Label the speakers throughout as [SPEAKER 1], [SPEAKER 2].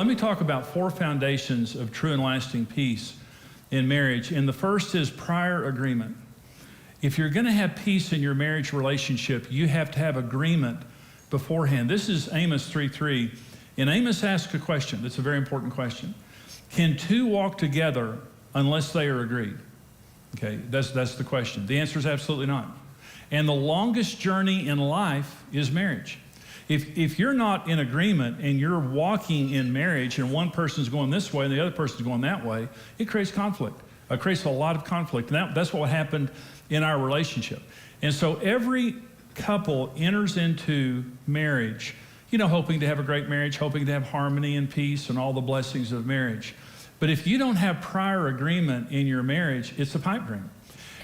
[SPEAKER 1] let me talk about 4 foundations of true and lasting peace in marriage. And the first is prior agreement. If you're going to have peace in your marriage relationship, you have to have agreement beforehand. This is Amos 3:3. And Amos asks a question that's a very important question. Can 2 walk together unless they are agreed? Okay, that's the question. The answer is absolutely not. And the longest journey in life is marriage. If you're not in agreement and you're walking in marriage and one person's going this way and the other person's going that way, it creates conflict. It creates a lot of conflict. And that's what happened in our relationship. And so every couple enters into marriage, hoping to have a great marriage, hoping to have harmony and peace and all the blessings of marriage. But if you don't have prior agreement in your marriage, it's a pipe dream.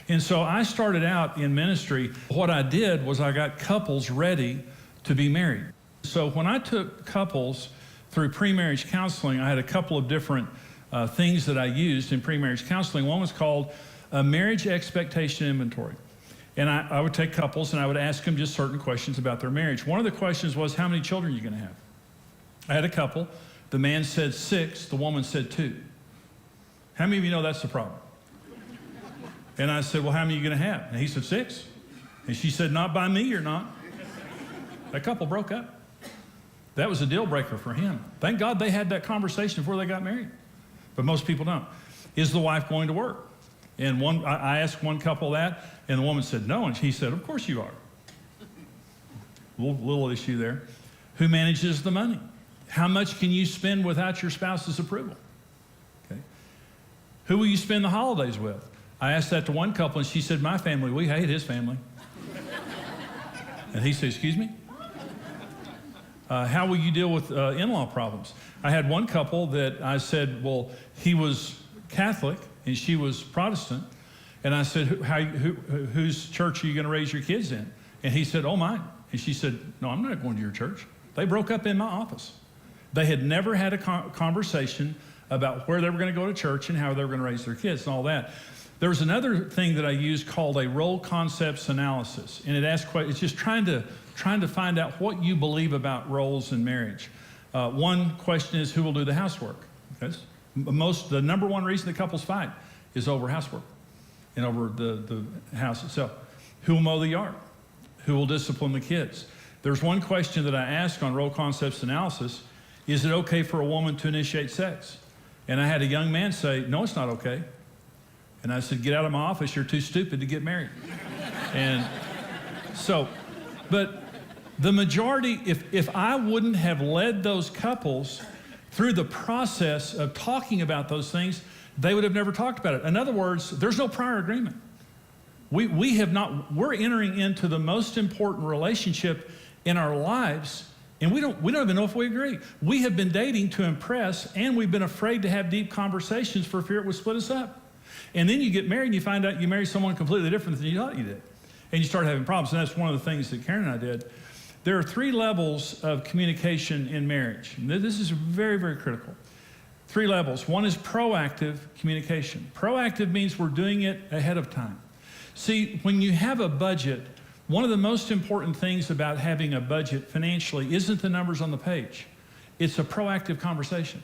[SPEAKER 1] And so I started out in ministry. What I did was I got couples ready to be married. So when I took couples through pre-marriage counseling, I had a couple of different things that I used in pre-marriage counseling. One was called a marriage expectation inventory. And I would take couples and I would ask them just certain questions about their marriage. One of the questions was, how many children are you going to have? I had a couple. The man said 6, the woman said 2. How many of you know that's the problem? And I said, well, how many are you going to have? And he said 6. And she said, not by me, you're not. That couple broke up. That was a deal breaker for him. Thank God they had that conversation before they got married. But most people don't. Is the wife going to work? And I asked one couple that, and the woman said no, and he said, of course you are. Little issue there. Who manages the money? How much can you spend without your spouse's approval? Okay. Who will you spend the holidays with? I asked that to one couple, and she said, my family, we hate his family. And he said, excuse me? How will you deal with in-law problems? I had one couple that I said, well, he was Catholic and she was Protestant. And I said, whose church are you going to raise your kids in? And he said, oh, mine. And she said, no, I'm not going to your church. They broke up in my office. They had never had a conversation about where they were going to go to church and how they were going to raise their kids and all that. There was another thing that I used called a role concepts analysis. And it's just trying to find out what you believe about roles in marriage. One question is, who will do the housework? Okay. The number one reason that couples fight is over housework and over the house itself. Who will mow the yard? Who will discipline the kids? There's one question that I ask on role concepts analysis. Is it okay for a woman to initiate sex? And I had a young man say, no, it's not okay. And I said, get out of my office, you're too stupid to get married. And so, but the majority, if I wouldn't have led those couples through the process of talking about those things, they would have never talked about it. In other words, there's no prior agreement. We're entering into the most important relationship in our lives, and we don't even know if we agree. We have been dating to impress, and we've been afraid to have deep conversations for fear it would split us up. And then you get married and you find out you marry someone completely different than you thought you did. And you start having problems. And that's one of the things that Karen and I did. There are 3 levels of communication in marriage. And this is very, very critical. 3 levels. One is proactive communication. Proactive means we're doing it ahead of time. See, when you have a budget, one of the most important things about having a budget financially isn't the numbers on the page. It's a proactive conversation.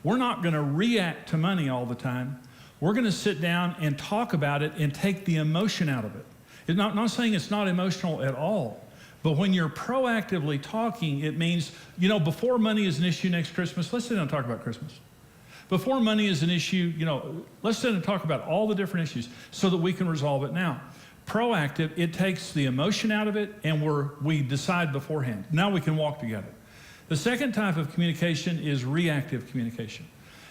[SPEAKER 1] We're not going to react to money all the time. We're going to sit down and talk about it and take the emotion out of it. It's not saying it's not emotional at all, but when you're proactively talking, it means, before money is an issue next Christmas, let's sit down and talk about Christmas. Before money is an issue, let's sit down and talk about all the different issues so that we can resolve it now. Proactive, it takes the emotion out of it, and we decide beforehand. Now we can walk together. The second type of communication is reactive communication.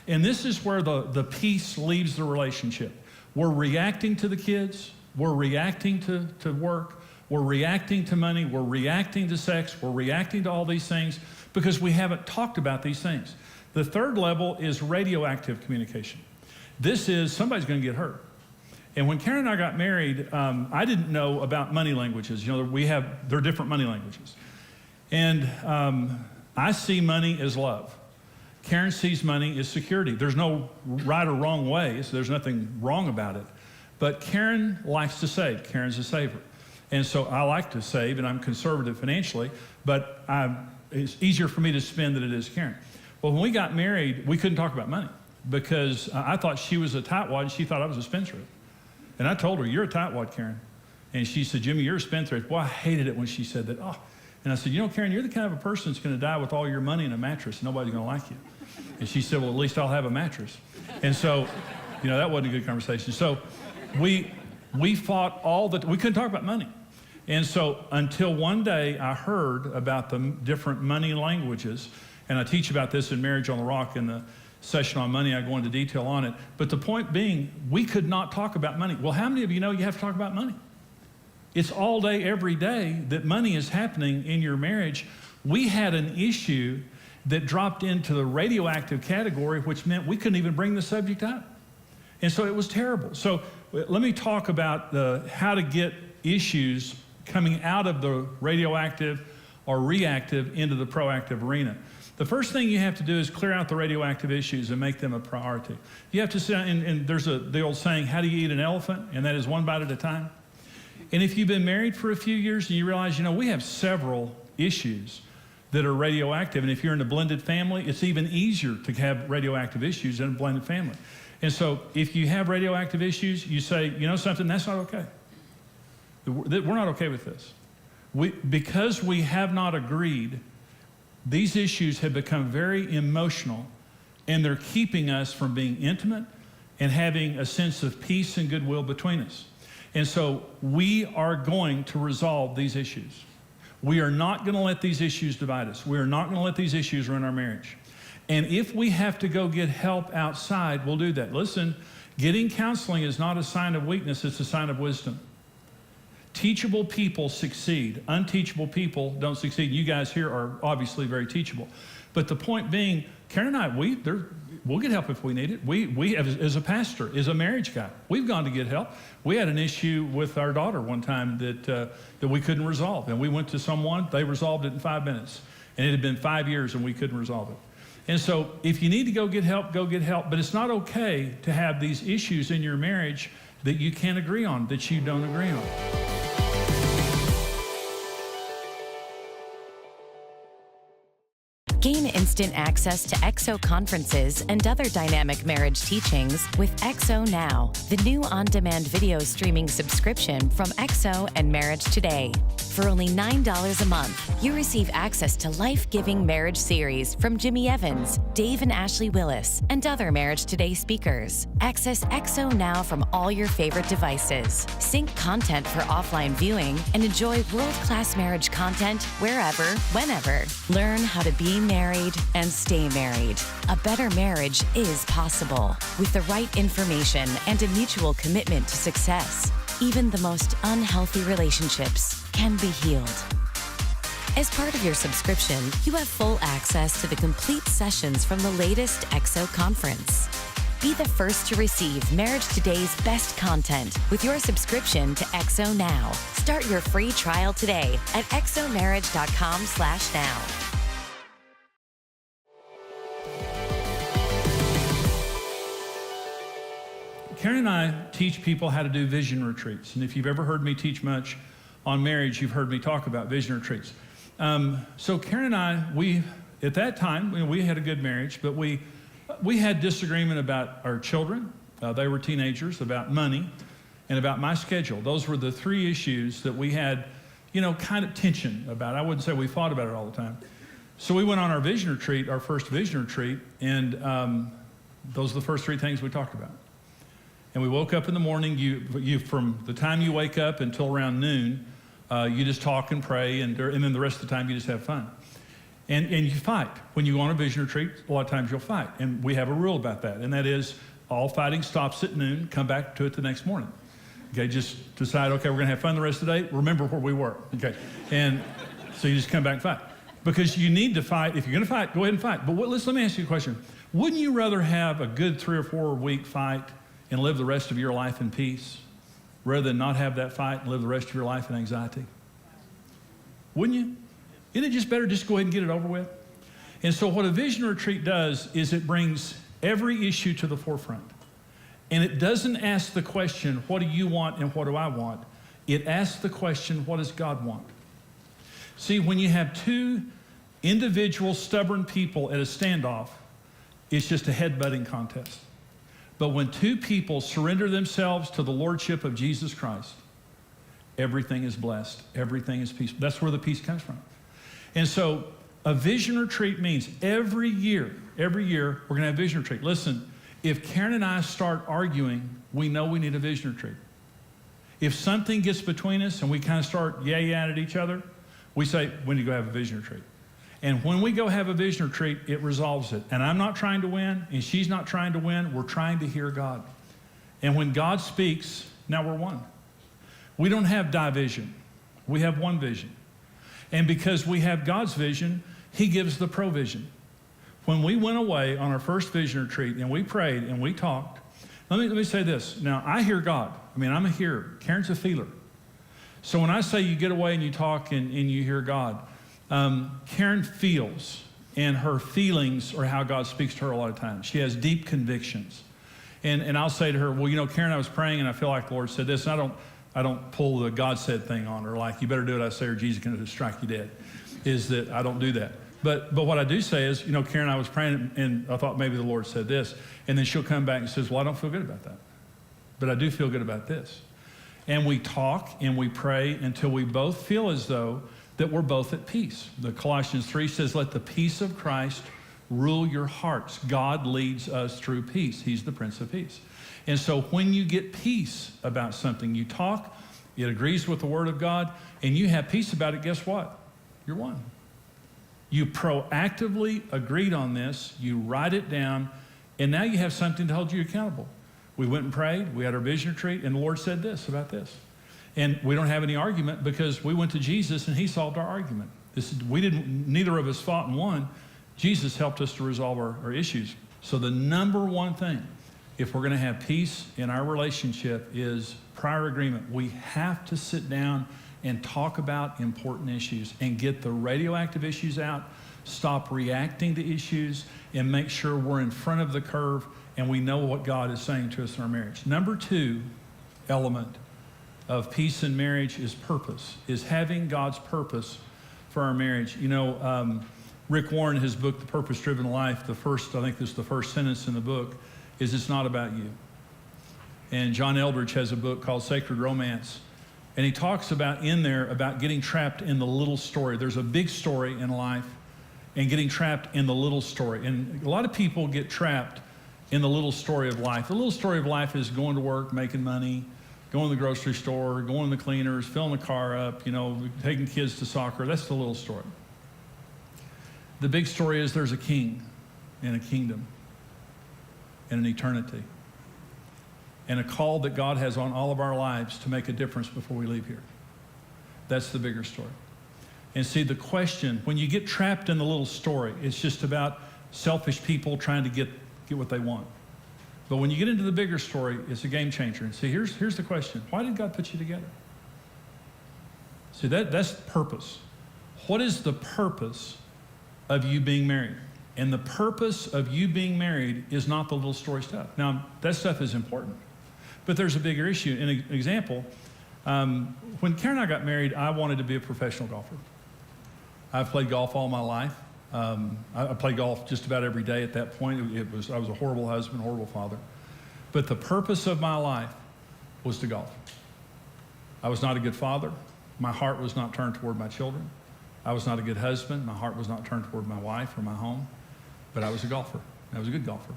[SPEAKER 1] And this is where the peace leaves the relationship. We're reacting to the kids. We're reacting to work. We're reacting to money. We're reacting to sex. We're reacting to all these things because we haven't talked about these things. The third level is radioactive communication. This is somebody's going to get hurt. And when Karen and I got married, I didn't know about money languages. There are different money languages. And I see money as love. Karen sees money as security. There's no right or wrong way, so there's nothing wrong about it. But Karen likes to save. Karen's a saver. And so I like to save, and I'm conservative financially, but it's easier for me to spend than it is Karen. Well, when we got married, we couldn't talk about money because I thought she was a tightwad and she thought I was a spendthrift. And I told her, you're a tightwad, Karen. And she said, Jimmy, you're a spendthrift. Boy, I hated it when she said that. Oh. And I said, you know, Karen, you're the kind of a person that's going to die with all your money in a mattress. Nobody's going to like you. And she said, well, at least I'll have a mattress. And so, you know, that wasn't a good conversation. So we fought we couldn't talk about money. And so until one day I heard about the different money languages, and I teach about this in Marriage on the Rock in the session on money. I go into detail on it. But the point being, we could not talk about money. Well, how many of you know you have to talk about money? It's all day, every day that money is happening in your marriage. We had an issue that dropped into the radioactive category, which meant we couldn't even bring the subject up. And so it was terrible. So let me talk about how to get issues coming out of the radioactive or reactive into the proactive arena. The first thing you have to do is clear out the radioactive issues and make them a priority. You have to sit down, and there's the old saying, how do you eat an elephant? And that is one bite at a time. And if you've been married for a few years and you realize, you know, we have several issues that are radioactive, and if you're in a blended family, it's even easier to have radioactive issues in a blended family. And so if you have radioactive issues, you say, you know something, that's not okay. We're not okay with this. Because we have not agreed, these issues have become very emotional, and they're keeping us from being intimate and having a sense of peace and goodwill between us. And so we are going to resolve these issues. We are not going to let these issues divide us. We are not going to let these issues ruin our marriage. And if we have to go get help outside, we'll do that. Listen, getting counseling is not a sign of weakness, it's a sign of wisdom. Teachable people succeed. Unteachable people don't succeed. You guys here are obviously very teachable. But the point being, Karen and I, we'll get help if we need it. We as a pastor, as a marriage guy, we've gone to get help. We had an issue with our daughter one time that we couldn't resolve. And we went to someone, they resolved it in 5 minutes. And it had been 5 years and we couldn't resolve it. And so if you need to go get help, go get help. But it's not okay to have these issues in your marriage that you can't agree on, that you don't agree on.
[SPEAKER 2] Gain instant access to XO conferences and other dynamic marriage teachings with XO Now, the new on-demand video streaming subscription from XO and MarriageToday. For only $9 a month, you receive access to life-giving marriage series from Jimmy Evans, Dave and Ashley Willis, and other MarriageToday speakers. Access XO Now from all your favorite devices. Sync content for offline viewing and enjoy world-class marriage content wherever, whenever. Learn how to be married and stay married. A better marriage is possible with the right information and a mutual commitment to success. Even the most unhealthy relationships can be healed. As part of your subscription, you have full access to the complete sessions from the latest XO conference. Be the first to receive Marriage Today's best content with your subscription to XO Now. Start your free trial today at xomarriage.com/now.
[SPEAKER 1] Karen and I teach people how to do vision retreats. And if you've ever heard me teach much on marriage, you've heard me talk about vision retreats. So Karen and I, at that time, we had a good marriage, but we had disagreement about our children. They were teenagers, about money, and about my schedule. Those were the three issues that we had, kind of tension about. I wouldn't say we fought about it all the time. So we went on our vision retreat, our first vision retreat, and those are the first three things we talked about. And we woke up in the morning, you from the time you wake up until around noon, you just talk and pray, and then the rest of the time you just have fun. And you fight. When you go on a vision retreat, a lot of times you'll fight. And we have a rule about that, and that is all fighting stops at noon, come back to it the next morning. Okay, just decide, okay, we're gonna have fun the rest of the day, remember where we were, okay? And so you just come back and fight. Because you need to fight. If you're gonna fight, go ahead and fight. But let me ask you a question. Wouldn't you rather have a good 3 or 4 week fight and live the rest of your life in peace, rather than not have that fight and live the rest of your life in anxiety? Wouldn't you? Isn't it just better just go ahead and get it over with? And so what a vision retreat does is it brings every issue to the forefront. And it doesn't ask the question, what do you want and what do I want? It asks the question, what does God want? See, when you have two individual stubborn people at a standoff, it's just a headbutting contest. But when two people surrender themselves to the lordship of Jesus Christ, everything is blessed. Everything is peaceful. That's where the peace comes from. And so a vision retreat means every year, we're going to have a vision retreat. Listen, if Karen and I start arguing, we know we need a vision retreat. If something gets between us and we kind of start yay-yaying at each other, we say, we need to go have a vision retreat. And when we go have a vision retreat, it resolves it. And I'm not trying to win, and she's not trying to win. We're trying to hear God. And when God speaks, now we're one. We don't have division. We have one vision. And because we have God's vision, he gives the provision. When we went away on our first vision retreat and we prayed and we talked, let me say this. Now, I hear God. I mean, I'm a hearer. Karen's a feeler. So when I say you get away and you talk and you hear God, Karen feels, and her feelings are how God speaks to her a lot of times. She has deep convictions. And I'll say to her, well, you know, Karen, I was praying and I feel like the Lord said this. And I don't pull the God said thing on her, like, you better do what I say or Jesus is going to strike you dead. Is that I don't do that. But what I do say is, you know, Karen, I was praying and I thought maybe the Lord said this. And then she'll come back and says, well, I don't feel good about that. But I do feel good about this. And we talk and we pray until we both feel as though that we're both at peace. The Colossians 3 says, let the peace of Christ rule your hearts. God leads us through peace. He's the Prince of Peace. And so when you get peace about something, you talk, it agrees with the Word of God, and you have peace about it, guess what? You're one. You proactively agreed on this, you write it down, and now you have something to hold you accountable. We went and prayed, we had our vision retreat, and the Lord said this about this. And we don't have any argument because we went to Jesus and he solved our argument. Neither of us fought and won. Jesus helped us to resolve our issues. So the number one thing, if we're going to have peace in our relationship, is prior agreement. We have to sit down and talk about important issues and get the radioactive issues out, stop reacting to issues, and make sure we're in front of the curve and we know what God is saying to us in our marriage. Number two element of peace in marriage is purpose, is having God's purpose for our marriage. You know, Rick Warren, his book, The Purpose-Driven Life, I think this is the first sentence in the book, is it's not about you. And John Eldridge has a book called Sacred Romance, and he talks about in there about getting trapped in the little story. There's a big story in life and getting trapped in the little story. And a lot of people get trapped in the little story of life. The little story of life is going to work, making money, going to the grocery store, going to the cleaners, filling the car up, you know, taking kids to soccer. That's the little story. The big story is there's a king and a kingdom and an eternity and a call that God has on all of our lives to make a difference before we leave here. That's the bigger story. And see, the question, when you get trapped in the little story, it's just about selfish people trying to get what they want. But when you get into the bigger story, it's a game changer. And see, here's the question. Why did God put you together? See, that's purpose. What is the purpose of you being married? And the purpose of you being married is not the little story stuff. Now, that stuff is important. But there's a bigger issue. An example, when Karen and I got married, I wanted to be a professional golfer. I've played golf all my life. I played golf just about every day at that point. I was a horrible husband, horrible father. But the purpose of my life was to golf. I was not a good father. My heart was not turned toward my children. I was not a good husband. My heart was not turned toward my wife or my home. But I was a golfer. I was a good golfer.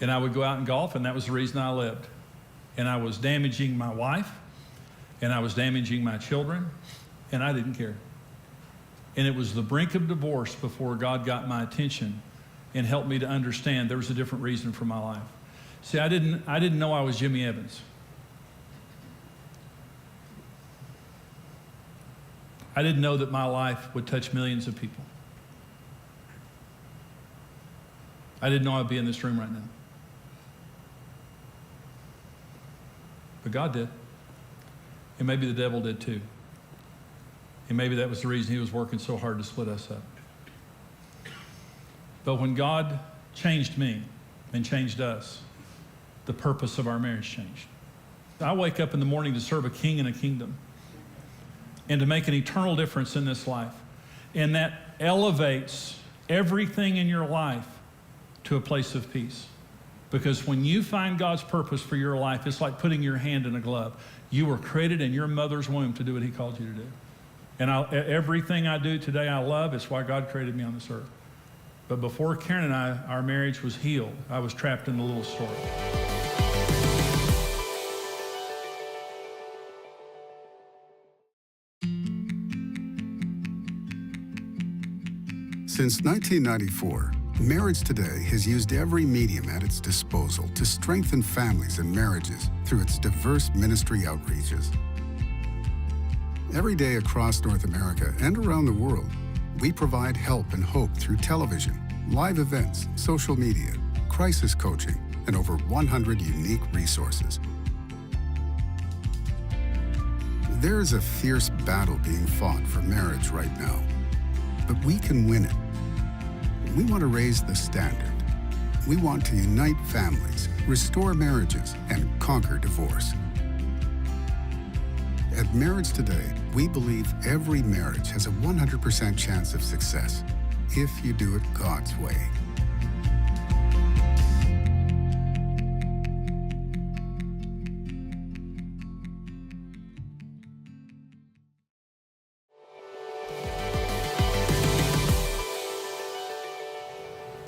[SPEAKER 1] And I would go out and golf, and that was the reason I lived. And I was damaging my wife, and I was damaging my children, and I didn't care. And it was the brink of divorce before God got my attention and helped me to understand there was a different reason for my life. See, I didn't know I was Jimmy Evans. I didn't know that my life would touch millions of people. I didn't know I'd be in this room right now. But God did. And maybe the devil did too. And maybe that was the reason he was working so hard to split us up. But when God changed me and changed us, the purpose of our marriage changed. I wake up in the morning to serve a king and a kingdom and to make an eternal difference in this life. And that elevates everything in your life to a place of peace. Because when you find God's purpose for your life, it's like putting your hand in a glove. You were created in your mother's womb to do what he called you to do. And everything I do today I love. It's why God created me on this earth. But before Karen and I, our marriage was healed. I was trapped in the little story.
[SPEAKER 3] Since 1994, MarriageToday has used every medium at its disposal to strengthen families and marriages through its diverse ministry outreaches. Every day across North America and around the world, we provide help and hope through television, live events, social media, crisis coaching, and over 100 unique resources. There is a fierce battle being fought for marriage right now, but we can win it. We want to raise the standard. We want to unite families, restore marriages, and conquer divorce. At MarriageToday, we believe every marriage has a 100% chance of success if you do it God's way.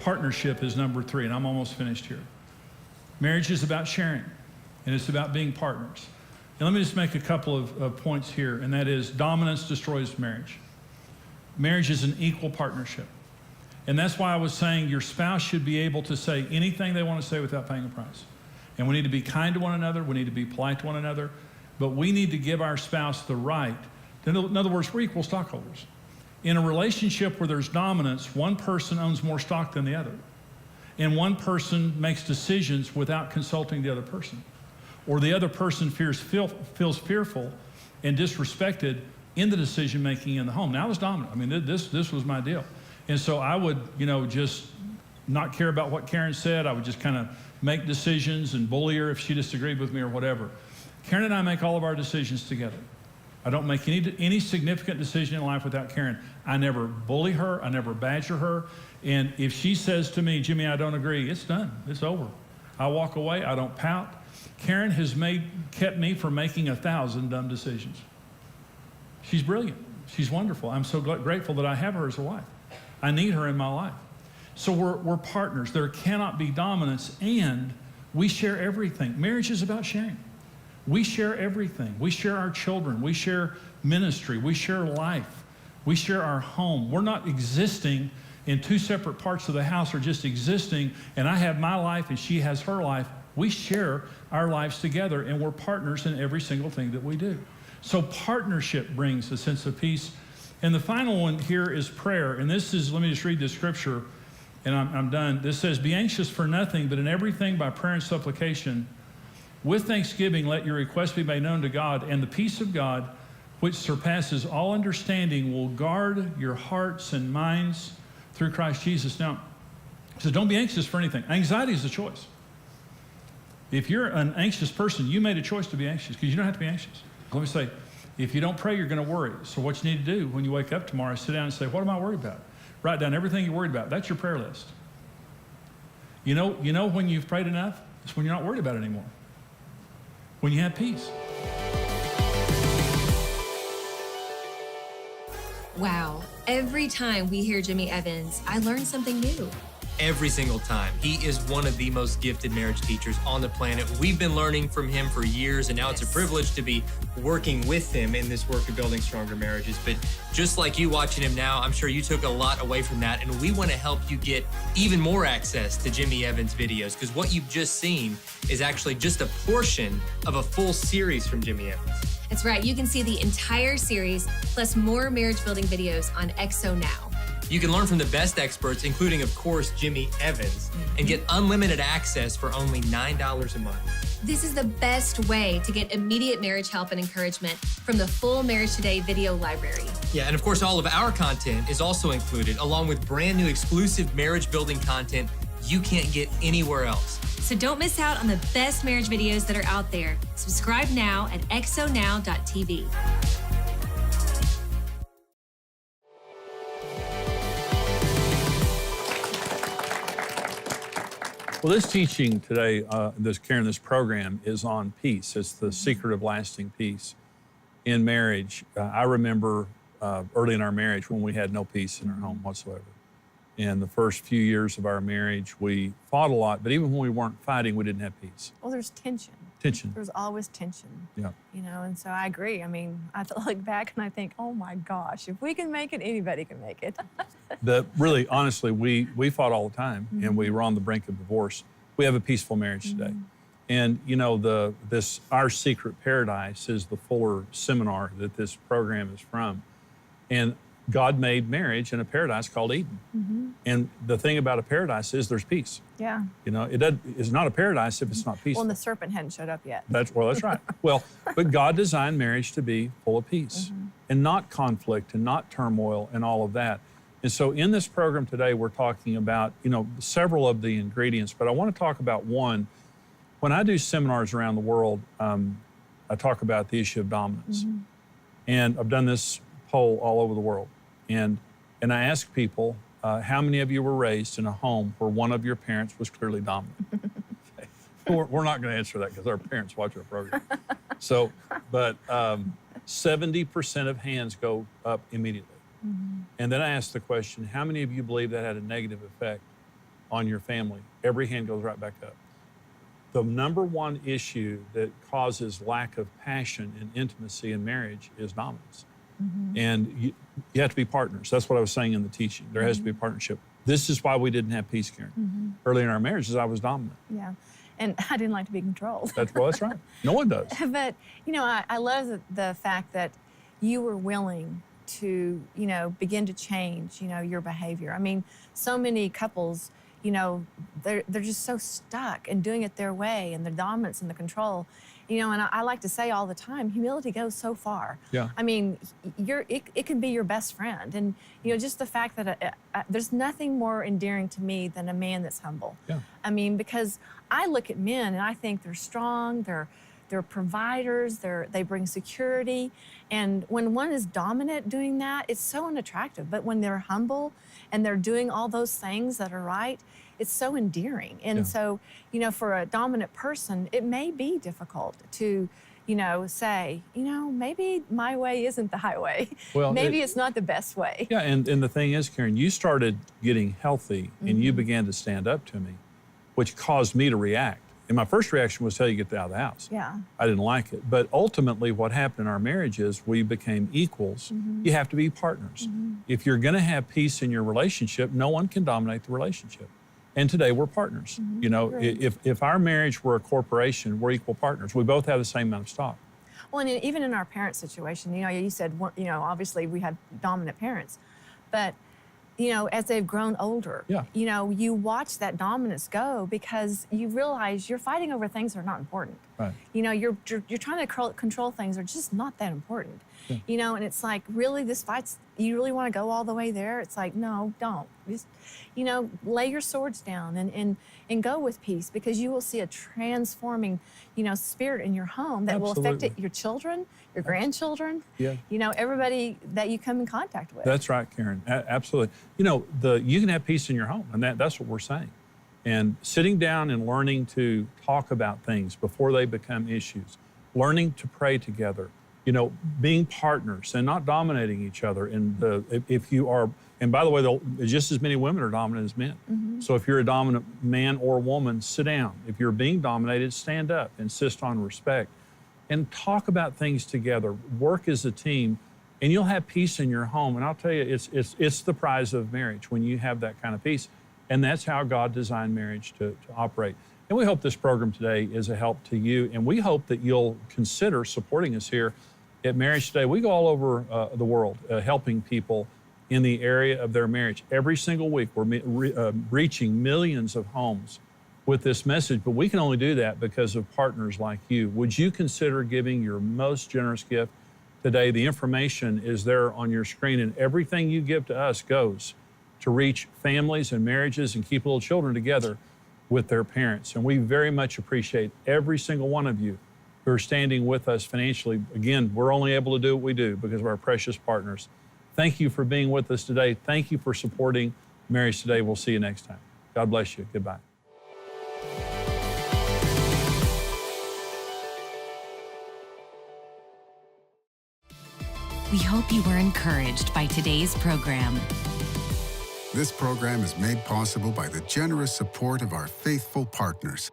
[SPEAKER 1] Partnership is number 3, and I'm almost finished here. Marriage is about sharing, and it's about being partners. And let me just make a couple of points here, and that is dominance destroys marriage. Marriage is an equal partnership. And that's why I was saying your spouse should be able to say anything they want to say without paying a price. And we need to be kind to one another. We need to be polite to one another. But we need to give our spouse the right. In other words, we're equal stockholders. In a relationship where there's dominance, one person owns more stock than the other. And one person makes decisions without consulting the other person. Or the other person feels fearful and disrespected in the decision-making in the home. Now I was dominant. I mean, this was my deal. And so I would, just not care about what Karen said. I would just kind of make decisions and bully her if she disagreed with me or whatever. Karen and I make all of our decisions together. I don't make any significant decision in life without Karen. I never bully her. I never badger her. And if she says to me, Jimmy, I don't agree, it's done. It's over. I walk away. I don't pout. Karen has kept me from making 1,000 dumb decisions. She's brilliant. She's wonderful. I'm so grateful that I have her as a wife. I need her in my life. So we're partners. There cannot be dominance, and we share everything. Marriage is about sharing. We share everything. We share our children. We share ministry. We share life. We share our home. We're not existing in two separate parts of the house or just existing, and I have my life and she has her life. We share our lives together, and we're partners in every single thing that we do. So partnership brings a sense of peace. And the final one here is prayer. And this is, let me just read this scripture, and I'm done. This says, be anxious for nothing, but in everything by prayer and supplication, with thanksgiving, let your requests be made known to God, and the peace of God, which surpasses all understanding, will guard your hearts and minds through Christ Jesus. Now, so don't be anxious for anything. Anxiety is a choice. If you're an anxious person, you made a choice to be anxious, because you don't have to be anxious. Let me say, if you don't pray, you're going to worry. So what you need to do when you wake up tomorrow is sit down and say, what am I worried about? Write down everything you're worried about. That's your prayer list. You know when you've prayed enough? It's when you're not worried about it anymore. When you have peace.
[SPEAKER 4] Wow. Every time we hear Jimmy Evans, I learn something new.
[SPEAKER 5] Every single time. He is one of the most gifted marriage teachers on the planet. We've been learning from him for years, and now it's a privilege to be working with him in this work of building stronger marriages. But just like you watching him now, I'm sure you took a lot away from that, and we want to help you get even more access to Jimmy Evans' videos, because what you've just seen is actually just a portion of a full series from Jimmy Evans.
[SPEAKER 4] That's right. You can see the entire series, plus more marriage building videos on XO Now.
[SPEAKER 5] You can learn from the best experts, including, of course, Jimmy Evans, and get unlimited access for only $9 a month.
[SPEAKER 4] This is the best way to get immediate marriage help and encouragement from the full MarriageToday video library.
[SPEAKER 5] Yeah, and of course, all of our content is also included, along with brand new exclusive marriage building content you can't get anywhere else.
[SPEAKER 4] So don't miss out on the best marriage videos that are out there. Subscribe now at xonow.tv.
[SPEAKER 1] Well, this teaching today, this program is on peace. It's the secret of lasting peace in marriage. I remember early in our marriage when we had no peace in our home whatsoever. In the first few years of our marriage, we fought a lot, but even when we weren't fighting, we didn't have peace.
[SPEAKER 6] Well, there's tension.
[SPEAKER 1] Tension.
[SPEAKER 6] There's always tension.
[SPEAKER 1] Yeah.
[SPEAKER 6] You know, and so I agree. I mean, I look back and I think, oh my gosh, if we can make it, anybody can make it.
[SPEAKER 1] Really, honestly, we fought all the time, and we were on the brink of divorce. We have a peaceful marriage today. And you know, our secret paradise is the Fuller seminar that this program is from. And God made marriage in a paradise called Eden. And the thing about a paradise is there's peace.
[SPEAKER 6] Yeah.
[SPEAKER 1] You know, it's not a paradise if it's not peaceful.
[SPEAKER 6] Well, and the serpent hadn't showed up yet.
[SPEAKER 1] That's right. Well, but God designed marriage to be full of peace and not conflict and not turmoil and all of that. And so in this program today, we're talking about, you know, several of the ingredients, but I want to talk about one. When I do seminars around the world, I talk about the issue of dominance. And I've done this poll all over the world. And I ask people, how many of you were raised in a home where one of your parents was clearly dominant? Okay. We're not going to answer that because our parents watch our program. So, but 70% of hands go up immediately. And then I ask the question, how many of you believe that had a negative effect on your family? Every hand goes right back up. The number one issue that causes lack of passion and intimacy in marriage is dominance. And you have to be partners. That's what I was saying in the teaching. There has to be a partnership. This is why we didn't have peace, Karen. Early in our marriages, I was dominant.
[SPEAKER 6] Yeah. And I didn't like to be controlled.
[SPEAKER 1] That's right. No one does.
[SPEAKER 6] But, you know, I love the fact that you were willing to, you know, begin to change, you know, your behavior. I mean, so many couples, you know, they're just so stuck in doing it their way and the dominance and the control. You know, and I like to say all the time, humility goes so far. Yeah. I mean, it can be your best friend. And, you know, just the fact that there's nothing more endearing to me than a man that's humble. Yeah. I mean, because I look at men and I think they're strong, they're providers, they bring security. And when one is dominant doing that, it's so unattractive. But when they're humble and they're doing all those things that are right, it's so endearing. And so, you know, for a dominant person, it may be difficult to, you know, say, you know, maybe my way isn't the highway. Well, maybe it's not the best way.
[SPEAKER 1] Yeah, and the thing is, Karen, you started getting healthy and you began to stand up to me, which caused me to react. And my first reaction was tell you to get out of the house. Yeah. I didn't like it. But ultimately what happened in our marriage is we became equals. You have to be partners. If you're gonna have peace in your relationship, no one can dominate the relationship. And today we're partners. You know, if our marriage were a corporation, we're equal partners. We both have the same amount of stock.
[SPEAKER 6] Well, and even in our parent situation, you know, you said, you know, obviously we had dominant parents, but, you know, as they've grown older, you know, you watch that dominance go because you realize you're fighting over things that are not important. Right. You know, you're trying to control things that are just not that important. You know, and it's like, really, this fight's, you really want to go all the way there? It's like, no, don't. Just, you know, lay your swords down and go with peace, because you will see a transforming, you know, spirit in your home that will affect your children, your grandchildren, you know, everybody that you come in contact with.
[SPEAKER 1] That's right, Karen. Absolutely. You know, you can have peace in your home, and that's what we're saying. And sitting down and learning to talk about things before they become issues, learning to pray together, you know, being partners and not dominating each other. And if you are, and by the way, just as many women are dominant as men. So if you're a dominant man or woman, sit down. If you're being dominated, stand up, insist on respect, and talk about things together. Work as a team, and you'll have peace in your home. And I'll tell you, it's the prize of marriage when you have that kind of peace. And that's how God designed marriage to operate. And we hope this program today is a help to you. And we hope that you'll consider supporting us here at Marriage Today. We go all over the world helping people in the area of their marriage. Every single week, we're reaching millions of homes with this message. But we can only do that because of partners like you. Would you consider giving your most generous gift today? The information is there on your screen, and everything you give to us goes to reach families and marriages and keep little children together with their parents. And we very much appreciate every single one of you who are standing with us financially. Again, we're only able to do what we do because of our precious partners. Thank you for being with us today. Thank you for supporting Marriage Today. We'll see you next time. God bless you. Goodbye.
[SPEAKER 2] We hope you were encouraged by today's program.
[SPEAKER 3] This program is made possible by the generous support of our faithful partners.